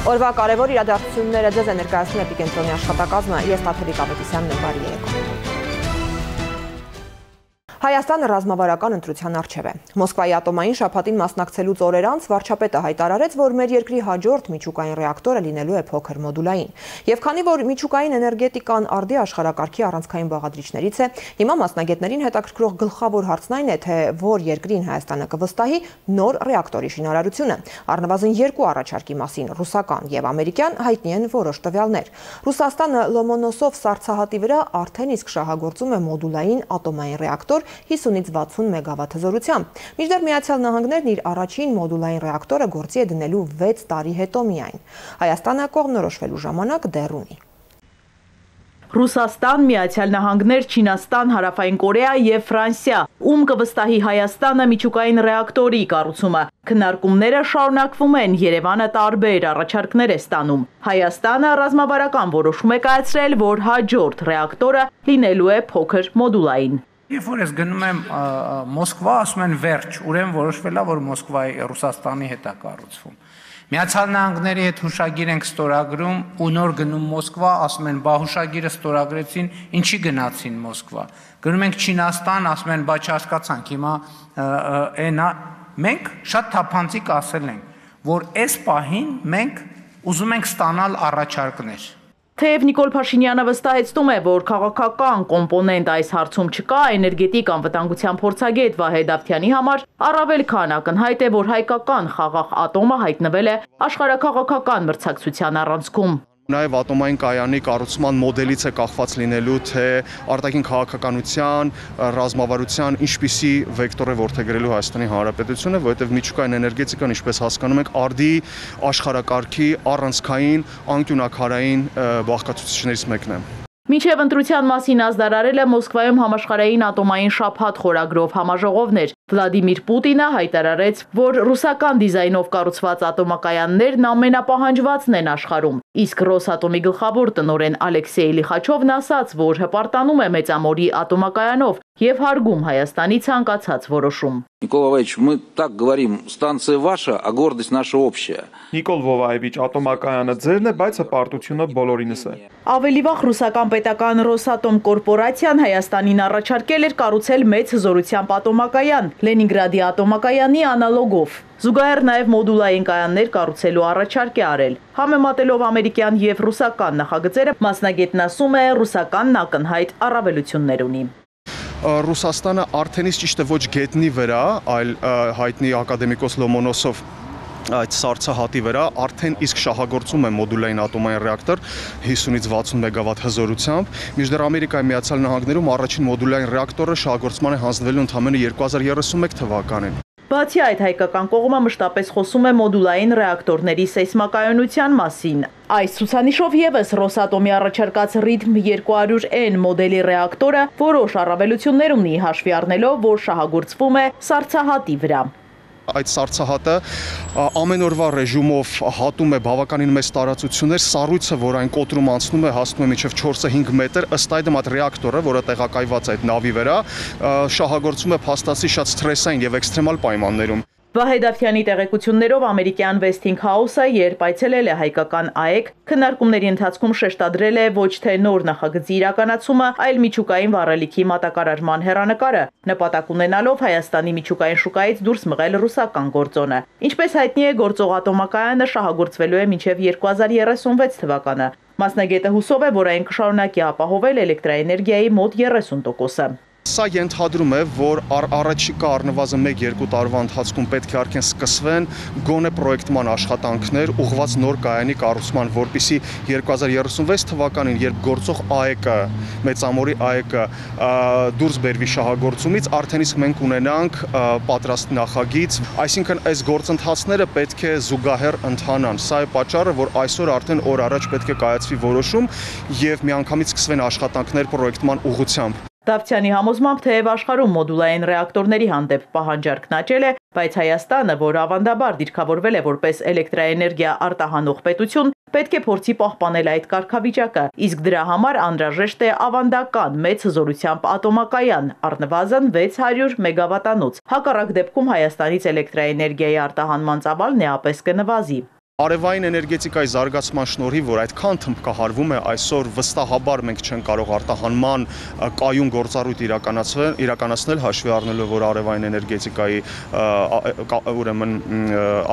Օրվա կարևոր իրադարձությունները ձեզ է ներկայացնում Էպիկենտրոնի աշխատակազմը, ես Տաթևիկ Ավետիսյանն եմ, բարի երեկո։ Հայաստանը ռազմավարական ընտրության առջև է։ Մոսկվայի ատոմային շաբաթին մասնակցելուց օրեր անց վարչապետը հայտարարեց, որ մեր երկրի հաջորդ միջուկային ռեակտորը լինելու է փոքր մոդուլային։ Եվ քանի որ միջուկային էներգետիկան արդի աշխարհակարգի առանցքային բաղադրիչներից է, հիմա մասնագետներին հետաքրքրող գլխավոր հարցն այն է, թե որ երկրին Հայաստանը կվստահի նոր ռեակտորի շինարարությունը։ Առնվազն երկու առաջարկի մասին ռուսական եւ ամերիկյան հայտնի են որոշ տվյալներ։ Ռուսաստանը Լոմոնոսով սառցահատի վրա արդեն իսկ շահագործում է մոդուլային ատոմային ռեակտոր 50-ից 60 մեգավատ հզորությամբ։ Մինչդեռ Միացյալ Նահանգներն իր առաջին մոդուլային ռեակտորը գործի է դնելու 6 տարի հետո միայն։ Հայաստանը կողմնորոշվելու ժամանակ դեռ ունի։ Ռուսաստան, Միացյալ Նահանգներ, Չինաստան, Հարավային Կորեա եւ Ֆրանսիա, ում կվստահի Հայաստանը միջուկային ռեակտորի կառուցումը։ Քննարկումները շարունակվում են, Երևանը տարբեր առաջարկներ է ստանում։ Հայաստանը ռազմավարական որոշում է կայացրել, որ հաջորդ ռեակտորը լինելու է փոքր մոդուլային։ Երբ որ ես գնում եմ Մոսկվա, ասում են վերջ, ուրեմն որոշվել է, որ Մոսկվայի Ռուսաստանի հետ է կառուցվում։ Միացյալ Նահանգների հետ հուշագիր ենք ստորագրում ու նոր գնում Մոսկվա, ասում են բա հուշագիրը ստորագրեցին, ինչի գնացին Մոսկվա։ Գնում ենք Չինաստան, ասում են բա չհասկացանք, հիմա այնա մենք շատ թափանցիկ ասել ենք, որ այս պահին մենք ուզում ենք ստանալ առաջարկներ։ Թեև Նիկոլ Փաշինյանը վստահեցնում է, որ քաղաքական կոմպոնենտ այս հարցում չկա, էներգետիկ անվտանգության փորձագետ Վահե Դավթյանի համար առավել քան ակնհայտ է, որ հայկական խաղաղ ատոմը հայտնվել է աշխարհաքաղաքական մրցակցության առանցքում։ Նաև ատոմային կայանի կառուցման մոդելից է կախված լինելու, թե արտաքին քաղաքականության, ռազմավարության ինչպիսի վեկտոր է որդեգրելու Հայաստանի Հանրապետությունը, որովհետև միջուկային էներգետիկան, ինչպես հասկանում եք, արդի աշխարհակարգի առանցքային անկյունակարային բաղկացուցիչներից մեկն է։ Մինչև ընտրության մասին ազդարարելը Մոսկվայում համաշխարհային ատոմային շաբաթ խորագրով համաժողովներ։ Վլադիմիր Պուտինը հայտարարեց, որ ռուսական դիզայնով կառուցված ատոմակայաններն ամենապահանջվածն են աշխարհում։ Իսկ Ռոսատոմի գլխավոր տնօրեն Ալեքսեյ Լիխաչովն ասաց, որ հպարտանում է Մեծամորի ատոմակայանով եւ հարգում Հայաստանի ցանկացած որոշում։ Никол Воваевич, мы так говорим, станция ваша, а гордость наша общая։ Նիկոլ Վովայևիչ, ատոմակայանը ձերն է, բայց հպարտությունը բոլորինս է։ Ավելի վաղ ռուսական պետական Ռոսատոմ կորպորացիան Հայաստանին առաջարկել էր կառուցել մեծ հզորությամբ ատոմակայան Լենինգրադի ատոմակայանի անալոգով։ Զուգահեռ նաև մոդուլային կայաններ կառուցելու առաջարկ է արել։ Համեմատելով ամերիկյան եւ ռուսական նախագծերը, մասնագետն ասում է, ռուսականն ակնհայտ առավելություններ ունի։ Ռուսաստանը արդեն իսկ ճիշտ է ոչ գետնի վրա, այլ հայտնի ակադեմիկոս Լոմոնոսով այդ սառցահատի վրա արդեն իսկ շահագործում է մոդուլային ատոմային ռեակտոր 50-ից 60 մեգավատ հզորությամբ, մինչդեռ Ամերիկայի Միացյալ Նահանգներում առաջին մոդուլային ռեակտորը շահագործման է հանձնվելու ընդամենը 2031 թվականին։ Բացի այդ, հայկական կողմը մշտապես խոսում է մոդուլային ռեակտորների սեյսմակայունության մասին։ Այս ցուցանիշով եւս Ռոսատոմի առաջարկած Ռիթմ 200N մոդելի ռեակտորը որոշ առավելություններ ունի, հաշվի առնելով, որ շահագործվում է սառցահատի վրա։ Այդ սառցահատը ամեն օրվա ռեժիմով հատում է բավականին մեծ տարածություններ, սառույցը, որ այն կոտրում անցնում է, հասնում է մինչև 4-5 մետր, ըստ այդմ այդ ռեակտորը, որը տեղակայված է այդ նավի վրա, շահագործում է փաստացի շատ սթրեսային եւ էքստրեմալ պայմաններում։ Վահե Դավթյանի տեղեկություններով ամերիկյան Westinghouse-ը երբ այցելել է հայկական ԱԷԿ, քննարկումների ընթացքում շեշտադրել է ոչ թե նոր նախագծի իրականացումը, այլ միջուկային վառելիքի մատակարարման հեռանկարը, նպատակ ունենալով Հայաստանի միջուկային շուկայից դուրս մղել ռուսական գործոնը։ Ինչպես հայտնի է, գործող ատոմակայանը շահագործվելու է մինչև 2036 թվականը։ Մասնագետը հուսով է, որ այն կշարունակի ապահովել էլեկտրաէներգիայի մոտ 30%-ը։ Սա ենթադրում է, որ առաջիկա առնվազն 1-2 տարվա ընթացքում պետք է արդեն սկսվեն գոնե պրոյեկտման աշխատանքներ ուղղված նոր կայանի կառուցման, որպեսզի 2036 թվականին, երբ գործող ԱԷԿ-ը, Մեծամորի ԱԵԿ-ը դուրս բերվի շահագործումից, արդեն իսկ մենք ունենանք պատրաստ նախագիծ, այսինքն այս գործընթացները պետք է զուգահեռ ընթանան։ Սա է պատճառը, որ այսօր արդեն օր առաջ պետք է կայացվի որոշում եւ միանգամից սկսվեն աշխատանքներ պրոյեկտման ուղղությամբ։ Դավթյանի համոզմամբ, թեև աշխարհում մոդուլային ռեակտորների հանդեպ պահանջարկն աճել է, բայց Հայաստանը, որ ավանդաբար դիրքավորվել է որպես էլեկտրաէներգիա արտահանող պետություն, պետք է փորձի պահպանել այդ կարգավիճակը, իսկ դրա համար անհրաժեշտ է ավանդական մեծ հզորությամբ ատոմակայան, առնվազն 600 մեգավատանոց։ Հակառակ դեպքում Հայաստանից էլեկտրաէներգիայի արտահանման ծավալն էապես կնվազի։ Արևային էներգետիկայի զարգացման շնորհիվ, որ այդքան թմբկահարվում է, այսօր վստահաբար մենք չենք կարող արտահանման կայուն գործառույթ իրականացնել, հաշվի առնելով, որ արևային էներգետիկայի ուրեմն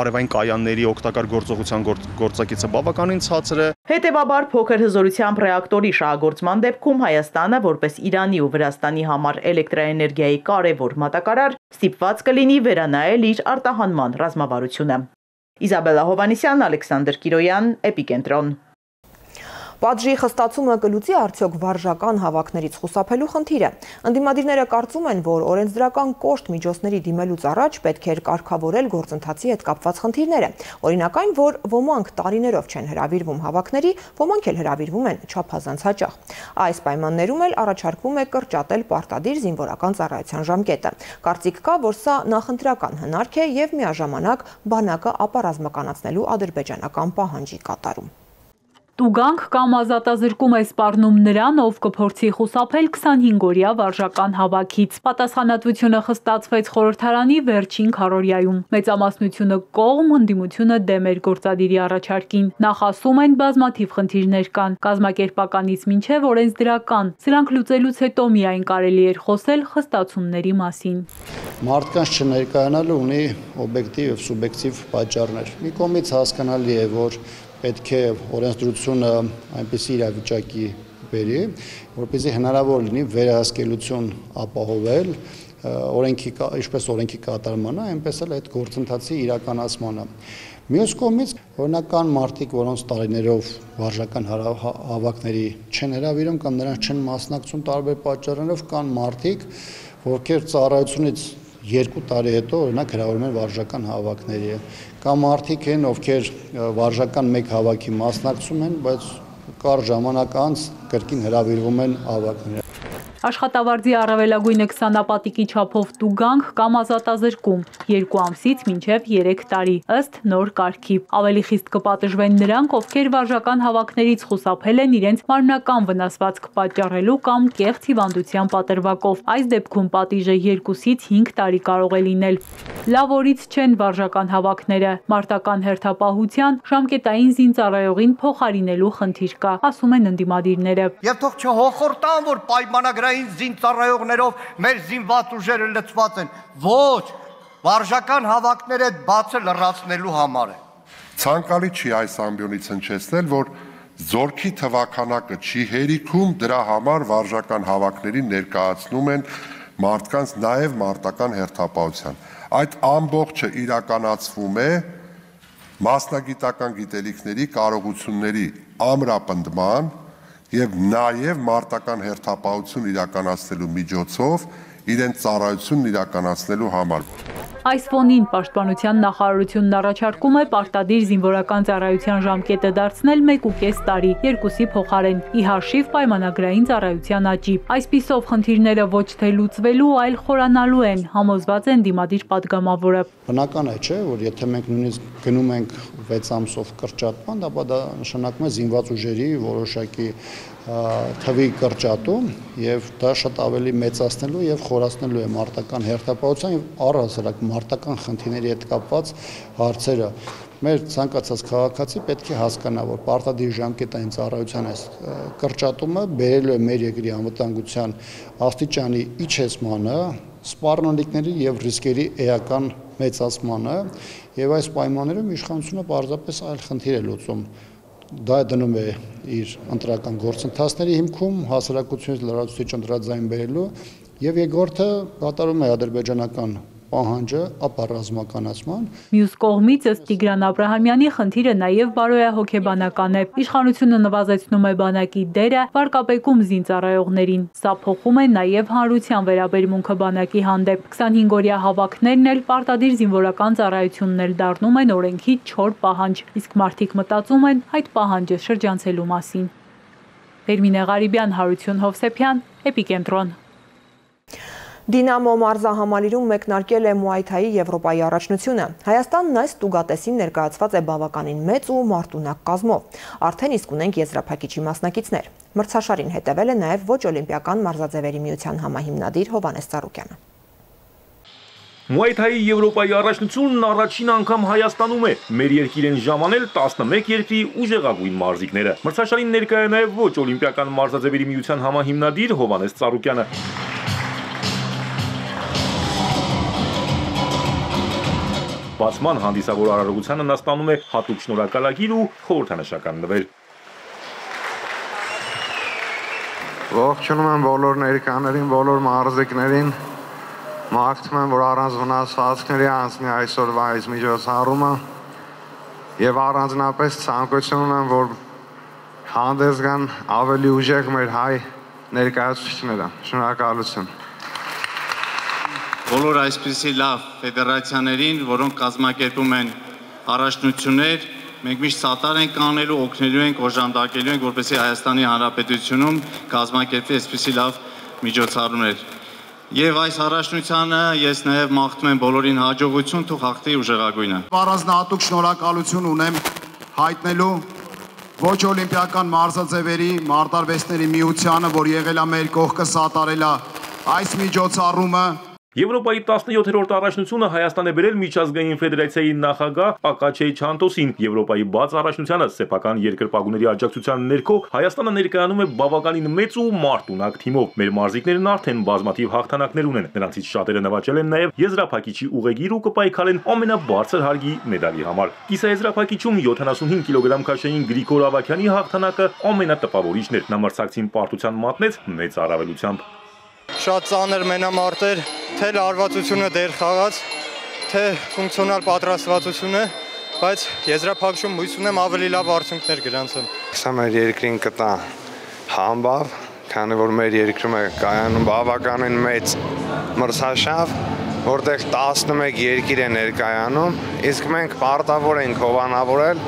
արևային կայանների օգտակար գործողության գործակիցը բավականին ցածր է։ Հետևաբար փոքր հզորությամբ ռեակտորի շահագործման դեպքում Հայաստանը, որպես Իրանի ու Վրաստանի համար էլեկտրաէներգիայի կարևոր մատակարար, ստիպված կլինի վերանայել իր արտահանման ռազմավարությունը։ Իզաբելլա Հովանեսյան, Ալեքսանդր Կիրոյան, Էպիկենտրոն։ Պատժի խստացումը կլուծի արդյոք վարժական հավաքներից խուսափելու խնդիրը։ Ընդդիմադիրները կարծում են, որ օրենսդրական կոշտ միջոցների դիմելուց առաջ պետք էր կարգավորել գործընթացի հետ կապված խնդիրները։ Օրինակ այն, որ ոմանք տարիներով չեն հրավիրվում հավաքների, ոմանք էլ հրավիրվում են չափազանց հաճախ։ Այս պայմաններում էլ առաջարկվում է կրճատել պարտադիր զինվորական ծառայության ժամկետը։ Կարծիք կա, որ սա նախընտրական հնարք է եւ միաժամանակ բանակը ապառազմականացնելու ադրբեջանական պահանջի կատարում։ Տուգանք կամ ազատազրկում է սպառնում նրան, ով կփորձի խուսափել 25-օրյա վարժական հավաքից։ Պատասխանատվությունը խստացվեց խորհրդարանի վերջին քառորյայում։ Մեծամասնությունը կողմ, ընդդիմությունը դեմ էր գործադիրի առաջարկին։ Նախ ասում են բազմաթիվ խնդիրներ կան, կազմակերպականից մինչև օրենսդրական։ Սրանք լուծելուց հետո միայն կարելի էր խոսել խստացումների մասին։ Մարդկանց չներկայանալը ունի օբյեկտիվ եւ սուբյեկտիվ պատճառներ։ Մի կողմից հասկանալի է, որ պետք է օրենսդրությունը այնպիսի իրավիճակի բերի, որպեսզի հնարավոր լինի վերահսկելություն ապահովել, ինչպես օրենքի կատարմանը, այնպես էլ այդ գործընթացի իրականացմանը։ Մյուս կողմից, օրինակ կան մարդիկ, որոնց տարիներով վարժական հավաքների չեն հրավիրում կամ նրանց չեն մասնակցում տարբեր պատճառներով, կան մարդիկ, ովքեր ծառայությունից 2 տարի հետո օրինակ հրավիրում են վարժական հավաքների, կամ մարդիկ են, ովքեր վարժական մեկ հավաքի մասնակցում են, բայց կարճ ժամանակ անց կրկին հրավիրվում են հավաքները։ Աշխատավարձի առավելագույնը 20 ապատիկի չափով տուգանք կամ ազատազրկում 2 ամսից մինչև 3 տարի ըստ նոր կարգի։ Ավելի խիստ կպատժվեն նրանք, ովքեր վարժական հավաքներից խուսափել են իրենց մարմնական վնասվածք պատճառելու կամ կեղծ հիվանդության պատրվակով։ Այս դեպքում պատիժը 2-ից 5 տարի կարող է լինել։ Լավ օրից չեն վարժական հավաքները, մարտական հերթապահության ժամկետային զինծառայողին փոխարինելու խնդիր կա, ասում են ընդդիմադիրները։ Եվ թող չհոխորտան, որ պայմանագրային զինծառայողներով մեր զինված ուժերը լցված են։ Ոչ, վարժական հավաքները բացը լրացնելու համար է։ Ցանկալի չի այս ամբիոնից հնչեցնել, որ զորքի թվականակը չի հերիքում, դրա համար վարժական հավաքներին ներկայացնում են մարդկանց նաև մարտական հերթապահության։ Այդ ամբողջը իրականացվում է մասնագիտական գիտելիքների, կարողությունների ամրապնդման եւ նաեւ մարտական հերթապահություն իրականացնելու միջոցով իրենց ծառայությունն իրականացնելու համար։ Այս ֆոնին Պաշտպանության նախարարությունն առաջարկում է պարտադիր զինվորական ծառայության ժամկետը դարձնել 1.5 տարի, 2-ի փոխարեն, ի հաշիվ պայմանագրային ծառայության աճի։ Այսպիսով խնդիրները ոչ թե լուծվելու, այլ խորանալու են, համոզված է ընդդիմադիր падգամավորը։ Բնական է, չէ, որ եթե մենք նույնիսկ գնում ենք 6 ամսով կրճատման, ապա դա նշանակում է զինված ուժերի որոշակի թվի կրճատում եւ դա շատ ավելի մեծացնելու եւ խորացնելու է մարտական հերթապահության եւ առհասարակ մարտական խնդիրների հետ կապված հարցերը։ Մեր ցանկացած քաղաքացի պետք է հասկանա, որ պարտադիր ժամկետային ծառայության այս կրճատումը բերելու է մեր երկրի անվտանգության աստիճանի իջեցմանը, սպառնալիքների եւ ռիսկերի էական մեծացմանը եւ այս պայմաններում իշխանությունը պարզապես այլ խնդիր է լուծում։ Դա դնում է իր ընտրական գործընթացների հիմքում հասարակությունից լրացուցիչ ընտրաձայն բերելու եւ երկրորդը կատարում է ադրբեջանական պահանջը ապառազմականացման։ Մյուս կողմից ըստ Տիգրան Աբրահամյանի խնդիրը նաև բարոյահոգեբանական է։ Իշխանությունը նվազեցնում է բանակի դերը, վարկաբեկում զինծառայողներին։ Սա փոխում է նաև հանրության վերաբերմունքը բանակի հանդեպ։ 25-օրյա հավաքներն էլ պարտադիր զինվորական ծառայությունն էլ դառնում են օրենքի չոր պահանջ, իսկ մարդիկ մտածում են այդ պահանջը շրջանցելու մասին։ Պերմինե Ղարիբյան, Հարություն Հովսեփյան, Էպիկենտրոն։ Դինամո մարզահամալիրում մեկնարկել է Muay Thai-ի Եվրոպայի առաջնությունը։ Հայաստանն այս տուգատեսին ներկայացված է բավականին մեծ ու մարտունակ կազմով։ Արդեն իսկ ունենք եզրափակիչի մասնակիցներ։ Մրցաշարին հետևել է նաև ոչ օլիմպիական մարզաձևերի միության համահիմնադիր Հովհաննես Ծառուկյանը։ Muay Thai-ի Եվրոպայի առաջնությունն առաջին անգամ Հայաստանում է։ Մեր երկիր են ժամանել 11 երկրի ուժեղագույն մարզիկները։ Մրցաշարին ներկայ է նաև ոչ օլիմպիական մարզաձևերի միության համահիմնադիր Հովհաննես Ծառուկյանը։ Բացման հանդիսավոր արարողությանը նա ստանում է հատուկ շնորհակալագիր ու խորհրդանշական նվեր։ Ողջունում եմ բոլոր ներկաներին, բոլոր մարզիկներին։ Մաղթում եմ, որ առանց վնասվածքների անցնի այսօրվա այս միջոցառումը եւ առանձնապես ցանկություն ունեմ, որ հանդես գան ավելի ուժեղ մեր հայ ներկայացուցիչները։ Շնորհակալություն։ Բոլոր այսպիսի լավ ֆեդերացիաներին, որոնք կազմակերպում են առաջնություններ, մենք միշտ սատար ենք անելու, օգնելու ենք, օժանդակելու ենք, որպեսզի Հայաստանի Հանրապետությունում կազմակերպվի այսպիսի լավ միջոցառումներ։ Եվ այս առաջնությանը ես նաև մաղթում եմ բոլորին հաջողություն, թող հաղթի ուժեղագույնը։ Առանձնահատուկ շնորհակալություն ունեմ հայտնելու ոչ օլիմպիական մարզաձևերի մարտարվեստների միությանը, որ եղել է մեր կողքը, սատարել է այս միջոցառումը։ Եվրոպայի 17-րդ առաջնությունը Հայաստան է բերել միջազգային ֆեդերացիայի նախագահ Ակաչեյ Չանտոսին։ Եվրոպայի բաց առաջնությանը սեփական երկրպագուների աջակցության ներքո Հայաստանը ներկայանում է բավականին մեծ ու մարտունակ թիմով։ Մեր մարզիկներն արդեն բազմաթիվ հաղթանակներ ունեն։ Նրանցից շատերը նվաճել են նաև եզրափակիչի ուղեգիր ու կպայքարեն ամենաբարձր հարգի մեդալի համար։ Կիսաեզրափակիչում 75 կիլոգրամ քաշային Գրիգոր Ավագյանի հաղթանակը ամենատպավորիչն էր։ Նա մրցակցին պարտության մատնեց մեծ առավելությամբ։ Շատ ծանր մենամարտեր, թե լարվածությունը դեր խաղաց, թե ֆունկցիոնալ պատրաստվածությունը, բայց եզրափակչում հույս ունեմ ավելի լավ արդյունքներ գրանցեմ։ Սա մեր երկրին կտա համբավ, քանի որ մեր երկրում է կայանում բավականին մեծ մրցաշավ, որտեղ 11 երկիր է ներկայանում, իսկ մենք պարտավոր ենք հովանավորել,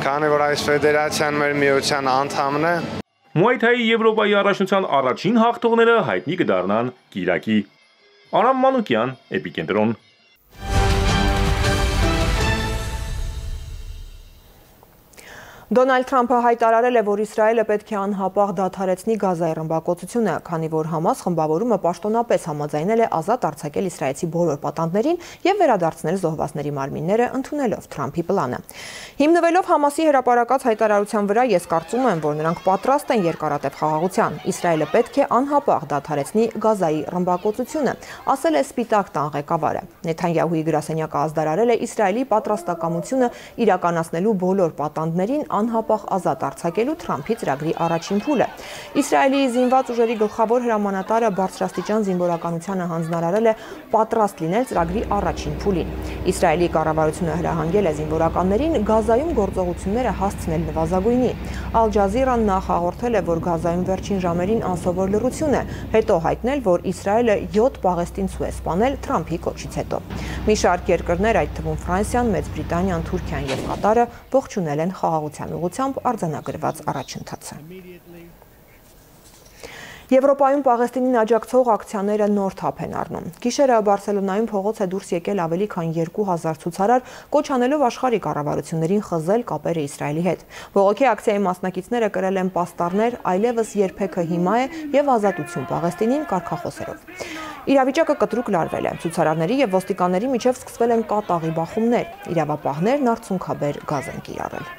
քանի որ այս ֆեդերացիան մեր միության անդամն է։ Muay Thai-ի Եվրոպայի առաջնության առաջին հաղթողները հայտնի կդառնան կիրակի։ Արամ Մանուկյան, Էպիկենտրոն։ Դոնալդ Թրամփը հայտարարել է, որ Իսրայելը պետք է անհապաղ դադարեցնի Գազայի ռմբակոծությունը, քանի որ Համաս խմբավորումը պաշտոնապես համաձայնել է ազատ արձակել իսրայելցի բոլոր պատանդներին եւ վերադարձնել զոհվածների մարմինները, ընդունելով Թրամփի պլանը։ Հիմնվելով Համասի հրապարակած հայտարարության վրա, ես կարծում եմ, որ նրանք պատրաստ են երկարատև խաղաղության։ Իսրայելը պետք է անհապաղ դադարեցնի Գազայի ռմբակոծությունը, ասել է Սպիտակ տան ղեկավարը։ Նեթանյահուի գրասենյակը ազդարարել է Իսրայելի պատրաստակամությունը իրականացնելու բոլոր պատանդներին անհապաղ ազատ արձակելու Թրամփի ծրագրի առաջին փուլը։ Իսրայելի զինված ուժերի գլխավոր հրամանատարը բարձրաստիճան զինվորականությանը հանձնարարել է պատրաստ լինել ծրագրի առաջին փուլին։ Իսրայելի կառավարությունը հրահանգել է զինվորականներին Գազայում գործողությունները հասցնել նվազագույնի։ Ալ Ջազիրան նախ հաղորդել է, որ Գազայում վերջին ժամերին անսովոր լռություն է, հետո հայտնել, որ Իսրայելը 7 պաղեստինցու է սպանել Թրամփի կոչից հետո։ Մի շարք երկրներ, այդ թվում Ֆրանսիան, Մեծ Բրիտանիան, Թուրքիան եւ Կատարը ողջունել են խաղաղության ուղղությամբ արձանագրված առաջընթացը։ Եվրոպայում Պաղեստինին աջակցող ակցիաները նոր թափ են առնում։ Գիշերը Բարսելոնայում փողոց է դուրս եկել ավելի քան 2000 ցուցարար, կոչ անելով աշխարհի կառավարություններին խզել կապերը Իսրայելի հետ։ Բողոքի ակցիայի մասնակիցները կրել են պաստառներ, այլևս երբեքը հիմա է եւ ազատություն Պաղեստինին կարգախոսերով։ Իրավիճակը կտրուկ լարվել է։ Ցուցարարների եւ ոստիկանների միջև սկսվել են կատաղի բախումներ։ Իրավապահներն արցունքաբեր գազ են կիրառել։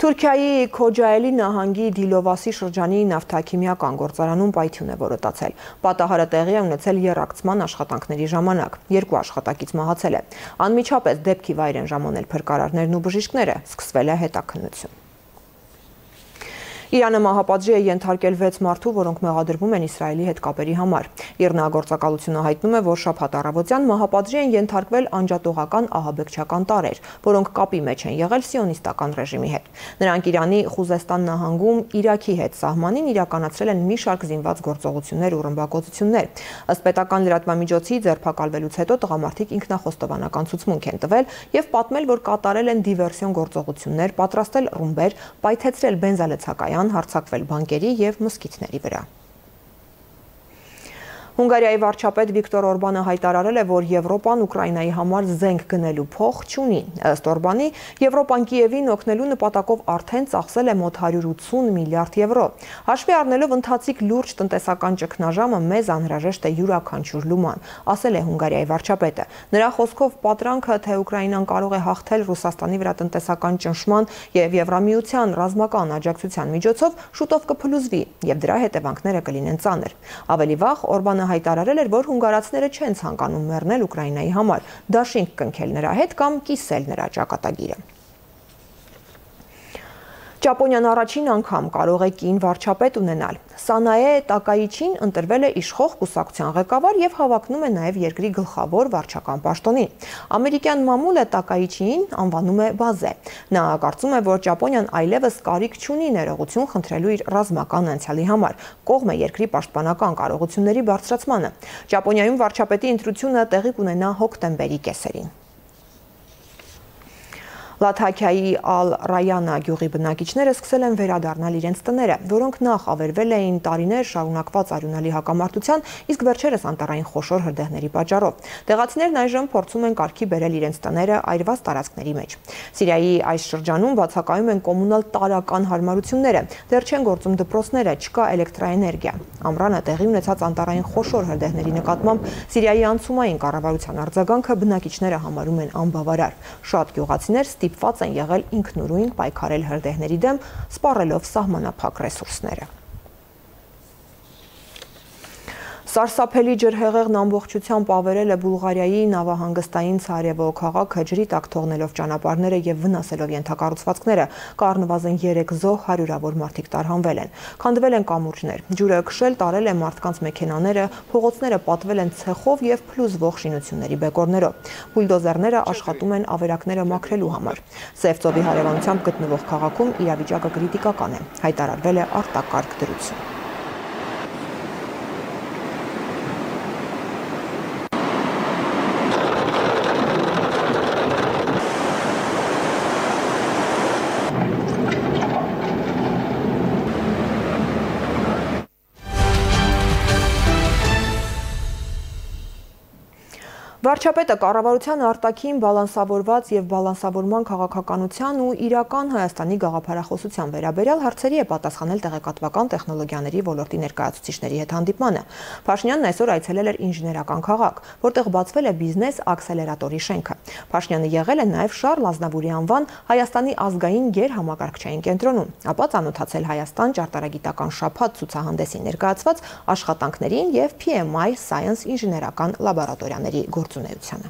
Թուրքիայի Քոջայելի նահանգի Դիլովասի շրջանի նավթաքիմիական գործարանում պայթյուն է որոտացել։ Պատահարը տեղի է ունեցել եռակցման աշխատանքների ժամանակ։ 2 աշխատակից մահացել է։ Անմիջապես դեպքի վայր են ժամանել փրկարարներն ու բժիշկները։ Սկսվել է հետաքննություն։ Իրանը մահապատժի է ենթարկել 6 մարդու, որոնք մեղադրվում են Իսրայելի հետ կապերի համար։ Իռնագործակալությունը հայտնում է, որ շաբաթ առավոտյան մահապատժի են ենթարկվել անջատողական ահաբեկչական տարրեր, որոնք կապի մեջ են եղել սիոնիստական ռեժիմի հետ։ Նրանք Իրանի Խուզեստան նահանգում Իրաքի հետ սահմանին իրականացրել են մի շարք զինված գործողություններ ու ռմբակոծություններ։ Ըստ պետական լրատվամիջոցի ձերբակալվելուց հետո տղամարդիկ ինքնախոստովանական ցուցմունք են տվել եւ պատմել, որ կատարել են դիվերսիոն գործողություններ, պատրաստել ռումբեր, պայթեցրել բենզալեցակայան Իրան հարձակվել բանկերի և մզկիթների վրա։ Հունգարիայի վարչապետ Վիկտոր Օրբանը հայտարարել է, որ Եվրոպան Ուկրաինայի համար զենք գնելու փող չունի։ Ըստ Օրբանի, Եվրոպան Կիևին օգնելու նպատակով արդեն ծախսել է մոտ 180 միլիարդ եվրո։ Հաշվի առնելով ընթացիկ լուրջ տնտեսական ճգնաժամը մեզ անհրաժեշտ է յուրաքանչյուր լուման, ասել է Հունգարիայի վարչապետը։ Նրա խոսքով պատրանքը, թե Ուկրաինան կարող է հաղթել Ռուսաստանի վրա տնտեսական ճնշման և Եվրամիության ռազմական աջակցության միջոցով շուտով կփլուզվի և դրա հետևանքները կլինեն ծանր։ Ավելի վաղ Օրբանը հայտարարել էր, որ հունգարացիները չեն ցանկանում մեռնել Ուկրաինայի համար, դաշինք կնքել նրա հետ կամ կիսել նրա ճակատագիրը։ Ճապոնիան առաջին անգամ կարող է կին վարչապետ ունենալ։ Սանաե Տակայիչին ընտրվել է իշխող կուսակցության ղեկավար և հավակնում է նաև երկրի գլխավոր վարչական պաշտոնին։ Ամերիկյան մամուլը Տակայիչիին անվանում է բազե։ Նա կարծում է, որ Ճապոնիան այլևս կարիք չունի ներողություն խնդրելու իր ռազմական անցյալի համար, կողմ է երկրի պաշտպանական կարողությունների բարձրացմանը։ Ճապոնիայում վարչապետի ընտրությունը տեղի կունենա հոկտեմբերի կեսերին։ Լաթաքիայի Ալ-Ռայանա գյուղի բնակիչները սկսել են վերադառնալ իրենց տները, որոնք նախ ավերվել էին տարիներ շարունակված արյունալի հակամարտության, իսկ վերջերս անտառային խոշոր հրդեհների պատճառով։ Տեղացիներն այժմ փորձում են կարգի բերել իրենց տները այրված տարածքների մեջ։ Սիրիայի այս շրջանում բացակայում են կոմունալ տարրական հարմարությունները, դեռ չեն գործում դպրոցները, չկա էլեկտրաէներգիա։ Ամռանը տեղի ունեցած անտառային խոշոր հրդեհների նկատմամբ Սիրիայի անցումային կառավարության արձագանքը բնակիչները համարում են անբավարար։ Շատ գյուղացիներ ստիպված են եղել ինքնուրույն պայքարել հրդեհների դեմ, սպառելով սահմանափակ ռեսուրսները։ Սարսափելի ջրհեղեղն ամբողջությամբ ավերել է Բուլղարիայի նավահանգստային Սարևո քաղաքը, ջրի տակ թողնելով ճանապարհները և վնասելով ենթակառուցվածքները։ Կառնվազն 3 զոհ, հարյուրավոր մարդիկ տարհանվել են։ Քանդվել են կամուրջներ։ Ջուրը քշել տարել է մարդկանց մեքենաները, փողոցները պատվել են ցեխով և փլուզվող շինությունների բեկորներով։ Բուլդոզերները աշխատում են ավերակները մաքրելու համար։ Սև ծովի հարևանությամբ գտնվող քաղաքում իրավիճակը կրիտիկական է, հայտարարվել է արտակարգ դրություն։ Վարչապետը կառավարության արտաքին բալանսավորված և բալանսավորման քաղաքականության ու իրական Հայաստանի գաղափարախոսության վերաբերյալ հարցերի է պատասխանել տեղեկատվական տեխնոլոգիաների ոլորտի ներկայացուցիչների հետ հանդիպմանը։ Փաշինյանն այսօր այցելել էր ինժեներական քաղաք, որտեղ բացվել է բիզնես աքսելերատորի շենքը։ Փաշինյանը եղել է նաև Շարլ Ազնավուրի անվան Հայաստանի ազգային գերհամակարգչային կենտրոնում, ապա ծանոթացել Հայաստան ճարտարագիտական շաբաթ ցուցահանդեսին ներկայացված աշխատանքներին և PMI Science ինժեներական լաբորատորիաների գործունեությանը։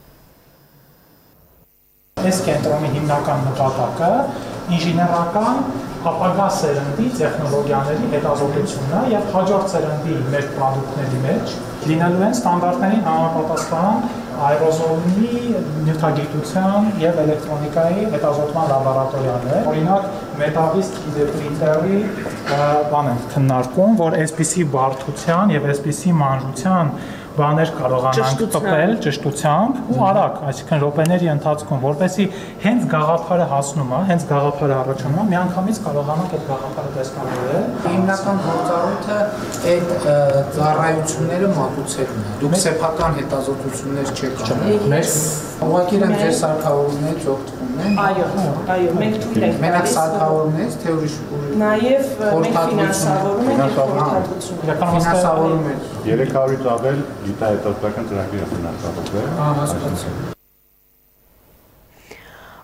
Այս կենտրոնի հիմնական նպատակը ինժեներական ապագա սերնդի տեխնոլոգիաների հետազոտությունն է և հաջորդ սերնդի մեր պրոդուկտների մեջ լինելու են ստանդարտներին համապատասխան աերոզոլի, նյութագիտության և էլեկտրոնիկայի հետազոտման լաբորատորիաներ։ Օրինակ, մետաղիստ 3D պրինտերի բան ենք քննարկում, որ այսպիսի բարդության և այսպիսի մանրության բաներ կարողանանք տպել ճշտությամբ ու արագ, այսինքն րոպեների ընթացքում, որպեսզի հենց գաղափարը հասնում է, հենց գաղափարը առաջանում է, միանգամից կարողանանք այդ գաղափարը տեսկանալու։ Հիմնական գործառույթը այդ ծառայությունները մատուցելն է։ Դուք սեփական հետազոտություններ չեք անում։ Մեր ուղղակի իրենք ձեր սարքավորումներից օգտվում են։ Այո, մենք թույլ ենք Մենակ սարքավորումներից, թե ուրիշ նաև մենք ֆինանսավորում ենք խորհրդատվություն։ Ֆինանսավորում ենք 300-ից ավել գիտահետազոտական ծրագրեր ֆինանսավորվել։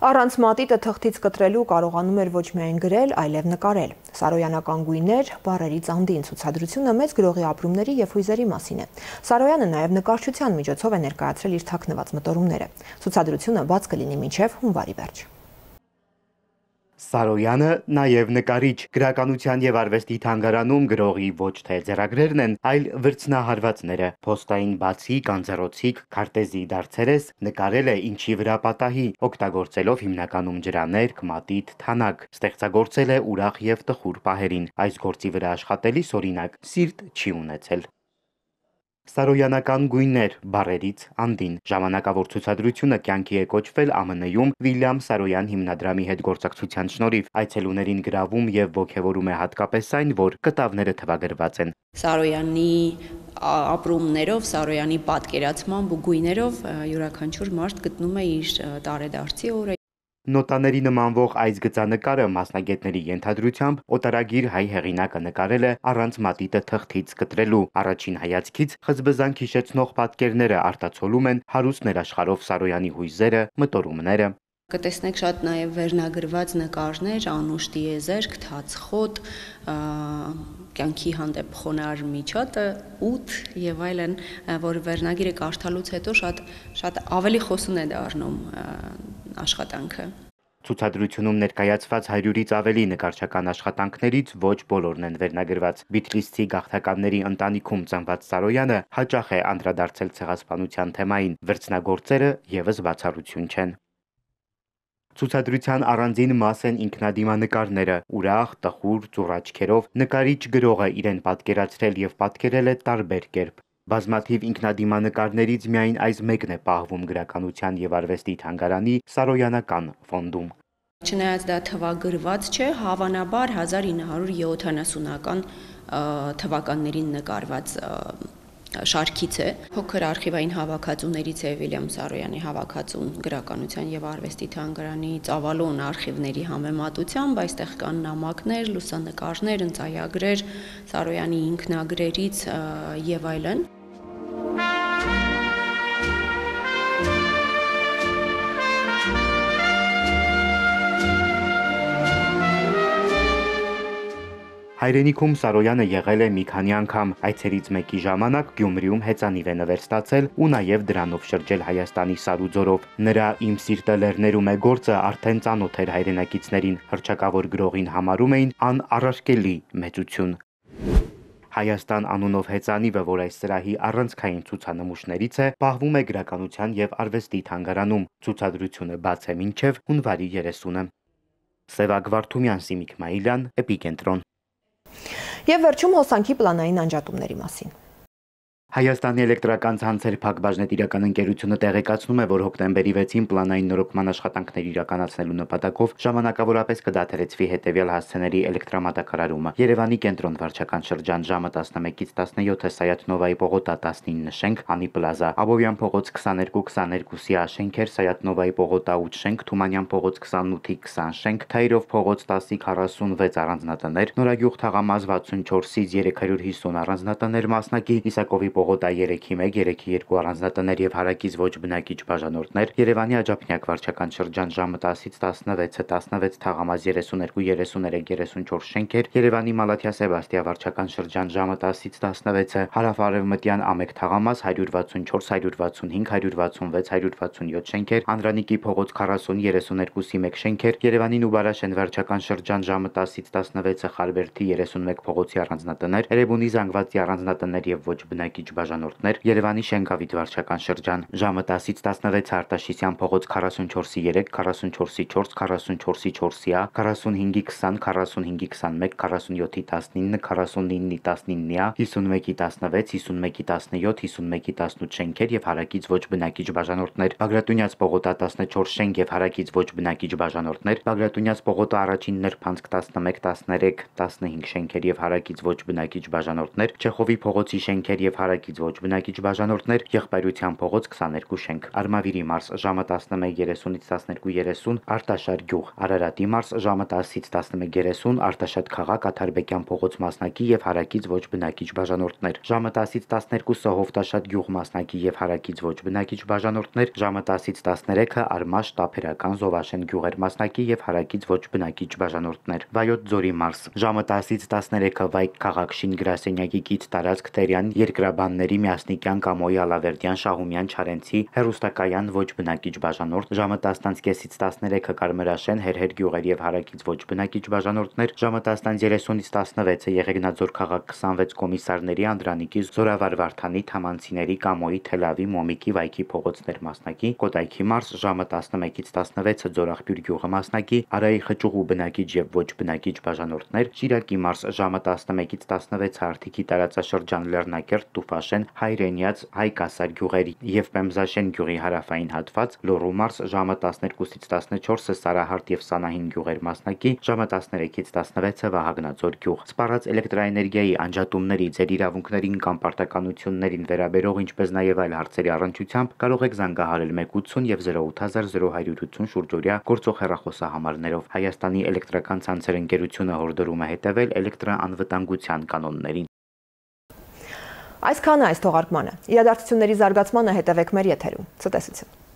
Առանց մատիտը թղթից կտրելու կարողանում էր ոչ միայն գրել, այլև նկարել։ Սարոյանական գույներ, բառերի ծանդին ցուցադրությունը մեծ գրողի ապրումների և հույզերի մասին է։ Սարոյանը նաև նկարչության միջոցով է ներկայացրել իր թաքնված մտորումները։ Ցուցադրությունը բաց կլինի մինչև հունվարի վերջ։ Սարոյանը նաև նկարիչ, գրականության և արվեստի թանգարանում գրողի ոչ թե ձեռագրերն են, այլ վրձնահարվածները, փոստային բացիկ, անձեռոցիկ, քարտեզի դարձերես նկարել է ինչի վրա պատահի, օգտագործելով հիմնականում ջրաներկ, մատիտ, թանակ, ստեղծագործել է ուրախ և տխուր պահերին, այս գործի վրա աշխատելիս օրինակ սիրտ չի ունեցել։ Սարոյանական գույներ բառերից անդին ժամանակավոր ցուցադրությունը կյանքի է կոչվել ԱՄՆ-ում Վիլյամ Սարոյան հիմնադրամի հետ գործակցության շնորհիվ այցելուներին գրավում եւ ոգևորում է հատկապես այն, որ կտավները թվագրված են։ Սարոյանի ապրումներով, Սարոյանի պատկերացմամբ ու գույներով յուրաքանչյուր մարդ գտնում է իր տարեդարձի օրը։ Նոտաների նմանվող այս գծանկարը մասնագետների ենթադրությամբ օտարագիր հայ հեղինակը նկարել է առանց մատիտը թղթից կտրելու։ Առաջին հայացքից խզբզանք հիշեցնող պատկերները արտացոլում են հարուստ ներաշխարհով Սարոյանի հույզերը, մտորումները։ Կտեսնեք շատ նաև վերնագրված նկարներ, անուշ տիեզերք, թացխոտ, կյանքի հանդեպ խոնար միջատը, ութ եւ այլն, որ վերնագիրը կարդալուց հետո շատ ավելի խոսուն է դառնում աշխատանքը։ Ցուցադրությունում ներկայացված 100-ից ավելի նկարչական աշխատանքներից ոչ բոլորն են վերնագրված։ Բիթլիսցի գաղթականների ընտանիքում ծնված Սարոյանը հաճախ է անդրադարձել ցեղասպանության թեմային։ Վրձնագործերը եւս բացառություն չեն։ Ցուցադրության առանձին մաս են ինքնադիմանկարները, ուրախ, տխուր, ծուռ աչքերով նկարիչ գրողը իրեն պատկերացրել եւ պատկերել է տարբեր կերպ։ Բազմաթիվ ինքնադիմանկարներից միայն այս մեկն է պահվում գրականության եւ արվեստի թանգարանի Սարոյանական ֆոնդում։ Չնայած դա թվագրված չէ, հավանաբար 1970-ական թվականներին նկարված շարքից է։ Փոքր արխիվային հավաքածուներից է Վիլյամ Սարոյանի հավաքածուն գրականության եւ արվեստի թանգարանի ծավալուն արխիվների համեմատությամբ, այստեղ կան նամակներ, լուսանկարներ, ընծայագրեր Սարոյանի ինքնագրերից եւ այլն։ Հայրենիքում Սարոյանը եղել է մի քանի անգամ, այցերից մեկի ժամանակ Գյումրիում հեծանիվ է նվեր ստացել ու նաև դրանով շրջել Հայաստանի սարուձորով։ Նրա «Իմ սիրտը լեռներում է» գործը արդեն ծանոթ էր հայրենակիցներին, հռչակավոր գրողին համարում էին անառարկելի մեծություն։ Հայաստան անունով հեծանիվը, որ այս սրահի առանցքային ցուցանմուշներից է, պահվում է գրականության եւ արվեստի թանգարանում։ Ցուցադրությունը բաց է մինչեւ հունվարի 30-ը։ Սևակ Վարդումյան, Սիմիկ Մայիլյան, Էպիկենտրոն։ Եվ վերջում հոսանքի պլանային անջատումների մասին։ Հայաստանի էլեկտրական ցանցեր փակbaşնետիրական ընկերությունը տեղեկացնում է, որ հոկտեմբերի 6-ին պլանային նորոգման աշխատանքներ իրականացնելու նպատակով ժամանակավորապես կդադարեցվի հետևյալ հասցեների էլեկտրամատակարարումը։ Երևանի կենտրոն վարչական շրջան ժամը 11-ից 17-ը Սայաթնովայի պողոտա 19 շենք, Անի պլազա, Աբովյան փողոց 22-22 Սիա շենքեր, Սայաթնովայի պողոտա 8 շենք, Թումանյան փողոց 28-ի 20 շենք, Թայրով փողոց 10-ի 46 առանձնատներ, Նորագյուղ թաղամաս 64-ից 350 առանձնատներ մասնակի, Իսակովի պողոտա 3-ի 1, 3-ի 2 առանձնատներ եւ հարակից ոչ բնակիչ բաժանորդներ, Երևանի Աջափնյակ վարչական շրջան ժամը 10-ից 16-ը 16 թաղամաս 32, 33, 34 շենքեր, Երևանի Մալաթիա Սեբաստիա վարչական շրջան ժամը 10-ից 16-ը հարավ-արևմտյան Ամեկ թաղամաս 164, 165, 166, 167 շենքեր, Անդրանիկի փողոց 40, 32-ի 1 շենքեր, Երևանի Նուբարաշեն վարչական շրջան ժամը 10-ից 16-ը Խարբերդի 31 փողոցի առանձնատներ, Էրեբունի Զանգվածի առանձնատներ եւ ոչ բնակիչ բաժանորդներ, Երևանի Շենգավիթ վարչական շրջան ժամը 10-ից 16 Արտաշիսյան փողոց 44-ի 3, 44-ի 4, 44-ի 4 Սիա, 45-ի 20, 45-ի 21, 47-ի 19, 49-ի 19-յա, 51-ի 16, 51-ի 17, 51-ի 18 շենքեր եւ հարակից ոչ բնակիչ բաժանորդներ, Բագրատունյաց պողոտա 14 շենք եւ հարակից ոչ բնակիչ բաժանորդներ, Բագրատունյաց պողոտա առաջին Նրբանցք 11, 13, 15 շենքեր եւ հարակից ոչ բնակիչ բաժանորդներ, Չեխովի փողոցի շենքեր եւ հարակից ոչ բնակիչ բաժանորդներ, Եղբայրության փողոց 22 շենք, Արմավիրի մարզ ժամը 11:30-ից 12:30 Արտաշար գյուղ, Արարատի մարզ ժամը 10-ից 11:30 Արտաշատ քաղաք Աթարբեկյան փողոց մասնակի եւ հարակից ոչ բնակիչ բաժանորդներ, ժամը 10-ից 12-ը Հովտաշատ գյուղ մասնակի եւ հարակից ոչ բնակիչ բաժանորդներ, ժամը 10-ից 13-ը Արմաշ Տափերական Զովաշեն գյուղեր մասնակի եւ հարակից ոչ բնակիչ բաժանորդներ, Վայոց ձորի մարզ ժամը 10-ից 13-ը Վայք քաղաք Շին գրասենյակի կից տարածք Տերյան երկրաբանների Միասնիկյան Կամոյի Ալավերդյան Շահումյան Չարենցի հերոստակայան ոչ բնակիչ բաժանորդ, ժամը 10-ից 13-ը Կարմրաշեն Հերհեր գյուղեր եւ հարակից ոչ բնակիչ բաժանորդներ, ժամը 10-30-ից 16-ը Եղեգնաձոր քաղաք 26 կոմիսարների Անդրանիկի Զորավար Վարդանի Թամանցիների Կամոյի Թելավի Մոմիկի Վայքի փողոցներ մասնակի, Կոտայքի մարզ ժամը 11-ից 16-ը Ձորախբյուր գյուղը մասնակի, Արայի Խճուղու բնակիչ եւ ոչ բնակիչ բաժանորդներ, Շիրակի մարզ ժամը 11-ից 16-ը Արթիկի տարածաշրջան Լեռնակերտ Տուֆա Ստեփաշեն, Հայրենյաց, Հայկասար գյուղերի եւ Պեմզաշեն գյուղի հարավային հատված, Լոռու մարզ ժամը 12-ից 14-ը Սարահարթ եւ Սանահին գյուղեր մասնակի, ժամը 13-ից 16-ը Վահագնաձոր գյուղ։ Սպառած էլեկտրաէներգիայի անջատումների, ձեր իրավունքներին կամ պարտականություններին վերաբերող, ինչպես նաեւ այլ հարցերի առնչությամբ կարող եք զանգահարել 180 եւ 080 շուրջօրյա գործող հեռախոսահամարներով։ Հայաստանի էլեկտրական ցանցեր ընկերությունը հորդորում է հետևել էլեկտրաանվտանգության կանոններին։ Այսքանը այս թողարկմանը։ Իրադարձությունների զարգացմանը հետևեք մեր եթերում։ Ցտեսություն։